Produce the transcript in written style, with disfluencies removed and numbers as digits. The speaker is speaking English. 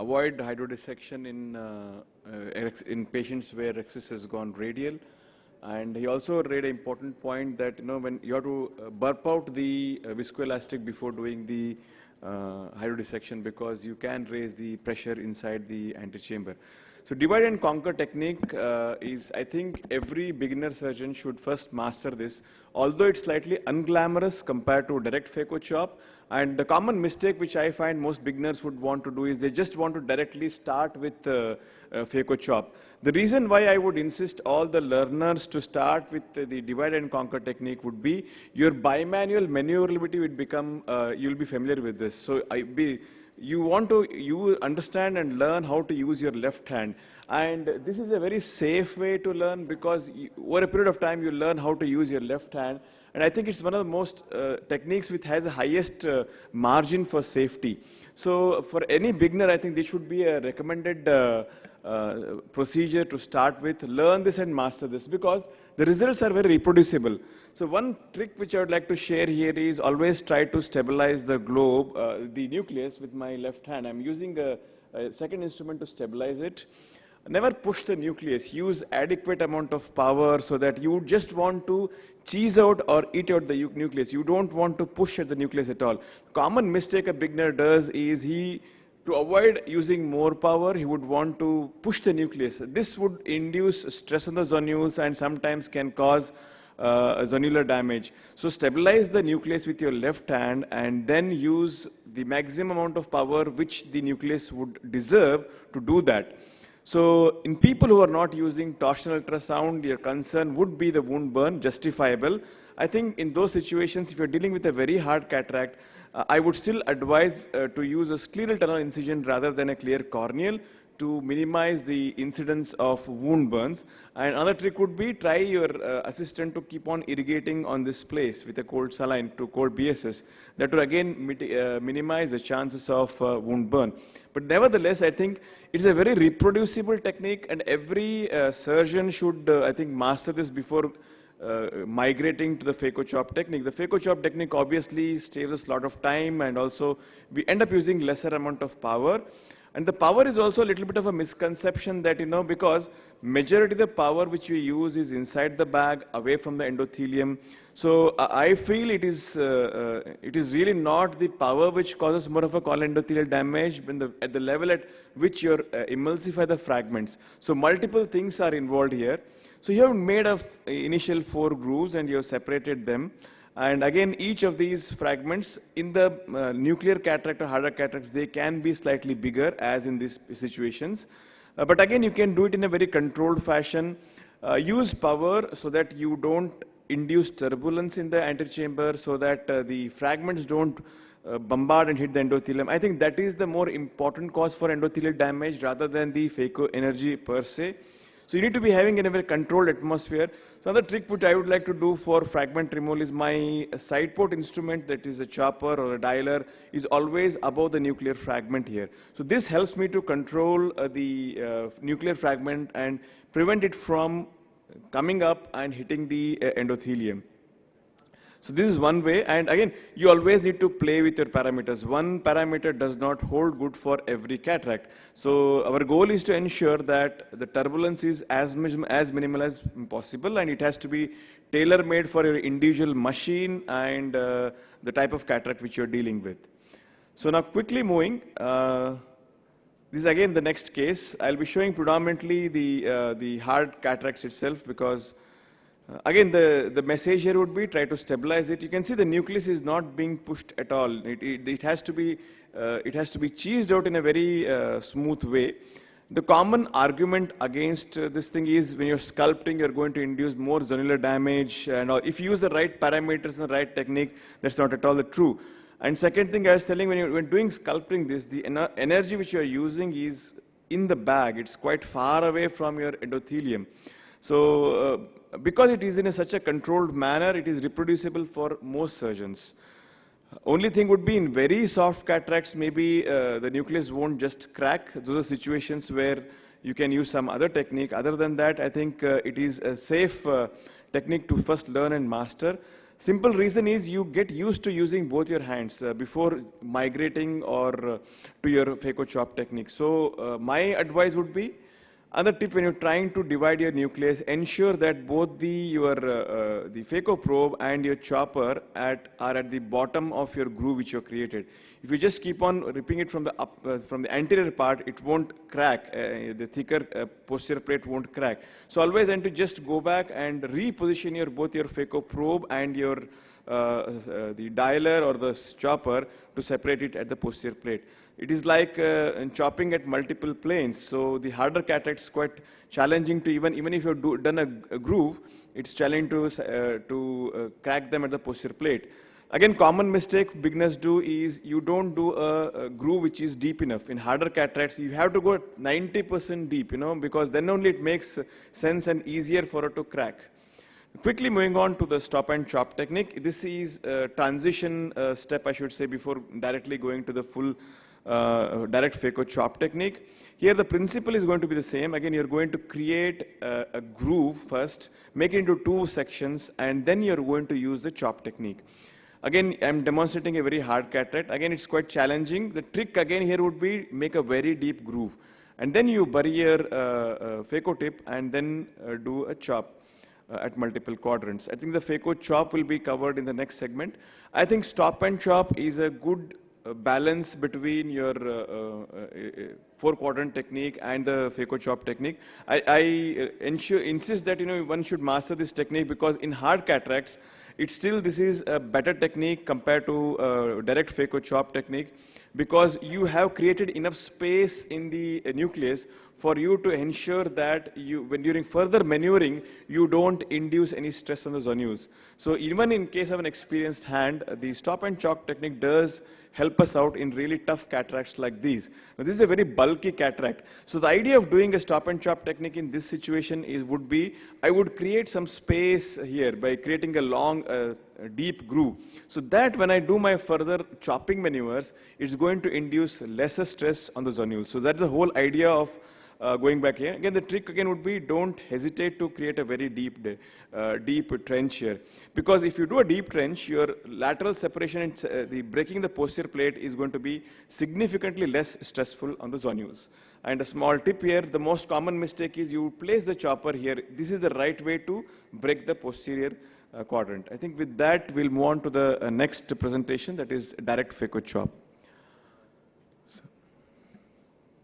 avoid hydrodissection in patients where excess has gone radial. And he also raised an important point that when you have to burp out the viscoelastic before doing the hydrodissection, because you can raise the pressure inside the antechamber. So divide and conquer technique is, I think, every beginner surgeon should first master this, although it's slightly unglamorous compared to direct phaco chop. And the common mistake which I find most beginners would want to do is they just want to directly start with phaco chop. The reason why I would insist all the learners to start with the divide and conquer technique would be your bimanual maneuverability would become, you'll be familiar with this. So you understand and learn how to use your left hand. And this is a very safe way to learn, because over a period of time you learn how to use your left hand. And I think it's one of the most techniques which has the highest margin for safety. So for any beginner, I think this should be a recommended procedure to start with. Learn this and master this, because the results are very reproducible. So one trick which I would like to share here is always try to stabilize the globe, the nucleus, with my left hand. I'm using a second instrument to stabilize it. Never push the nucleus. Use adequate amount of power so that you just want to cheese out or eat out the nucleus. You don't want to push at the nucleus at all. Common mistake a beginner does is to avoid using more power, he would want to push the nucleus. This would induce stress on the zonules and sometimes can cause zonular damage. So stabilize the nucleus with your left hand and then use the maximum amount of power which the nucleus would deserve to do that. So in people who are not using torsional ultrasound, your concern would be the wound burn, justifiable. I think in those situations, if you're dealing with a very hard cataract, I would still advise to use a scleral tunnel incision rather than a clear corneal to minimize the incidence of wound burns. And another trick would be try your assistant to keep on irrigating on this place with a cold saline to cold BSS. That will again minimize the chances of wound burn. But nevertheless, I think it's a very reproducible technique, and every surgeon should, I think, master this before migrating to the phaco chop technique. The phaco chop technique obviously saves us a lot of time, and also we end up using lesser amount of power. And the power is also a little bit of a misconception that, because majority of the power which we use is inside the bag, away from the endothelium. So I feel it is really not the power which causes more of a colon endothelial damage at the level at which you emulsify the fragments. So multiple things are involved here. So you have made initial 4 grooves and you have separated them. And again, each of these fragments in the nuclear cataract or harder cataracts, they can be slightly bigger as in these situations. But again, you can do it in a very controlled fashion. Use power so that you don't induce turbulence in the antechamber, so that the fragments don't bombard and hit the endothelium. I think that is the more important cause for endothelial damage rather than the phaco energy per se. So you need to be having in a very controlled atmosphere. So another trick which I would like to do for fragment removal is my side port instrument, that is a chopper or a dialer, is always above the nuclear fragment here. So this helps me to control the nuclear fragment and prevent it from coming up and hitting the endothelium. So this is one way, and again, you always need to play with your parameters. One parameter does not hold good for every cataract. So our goal is to ensure that the turbulence is as minimal as possible, and it has to be tailor-made for your individual machine and the type of cataract which you're dealing with. So now quickly moving, this is again the next case. I'll be showing predominantly the hard cataracts itself, because again, the message here would be try to stabilize it. You can see the nucleus is not being pushed at all. It has to be cheesed out in a very smooth way. The common argument against this thing is when you're sculpting, you're going to induce more zonular damage. And if you use the right parameters and the right technique, that's not at all true. And second thing I was telling, when doing sculpting this, the energy which you're using is in the bag. It's quite far away from your endothelium. So because it is in such a controlled manner, it is reproducible for most surgeons. Only thing would be in very soft cataracts, maybe the nucleus won't just crack. Those are situations where you can use some other technique. Other than that, I think it is a safe technique to first learn and master. Simple reason is you get used to using both your hands before migrating or to your phaco chop technique. So my advice would be, another tip when you're trying to divide your nucleus, ensure that both the phaco probe and your chopper are at the bottom of your groove which you created. If you just keep on ripping it from the anterior part, it won't crack. The thicker posterior plate won't crack. So always and to just go back and reposition both your phaco probe and your the dialer or the chopper to separate it at the posterior plate. It is like chopping at multiple planes. So the harder cataract is quite challenging to even if you've done a groove, it's challenging to crack them at the posterior plate. Again, common mistake beginners do is you don't do a groove which is deep enough. In harder cataracts, you have to go 90% deep, because then only it makes sense and easier for it to crack. Quickly moving on to the stop and chop technique. This is a transition step, I should say, before directly going to the full direct phaco chop technique. Here the principle is going to be the same. Again, you're going to create a groove first, make it into 2 sections, and then you're going to use the chop technique. Again, I'm demonstrating a very hard cataract. Again, it's quite challenging. The trick again here would be make a very deep groove. And then you bury your phaco tip and then do a chop at multiple quadrants. I think the phaco chop will be covered in the next segment. I think stop and chop is a good balance between your 4-quadrant technique and the phaco chop technique. I insist that one should master this technique, because in hard cataracts, this is a better technique compared to direct phaco chop technique, because you have created enough space in the nucleus for you to ensure that when during further maneuvering, you don't induce any stress on the zonules. So even in case of an experienced hand, the stop and chop technique does help us out in really tough cataracts like these. Now, this is a very bulky cataract. So the idea of doing a stop and chop technique in this situation would be, I would create some space here by creating a long, deep groove. So that when I do my further chopping maneuvers, it's going to induce lesser stress on the zonules. So that's the whole idea of going back here. Again, the trick again would be, don't hesitate to create a very deep trench here. Because if you do a deep trench, your lateral separation and the breaking the posterior plate is going to be significantly less stressful on the zonules. And a small tip here, the most common mistake is you place the chopper here. This is the right way to break the posterior quadrant. I think with that, we'll move on to the next presentation, that is direct phaco chop.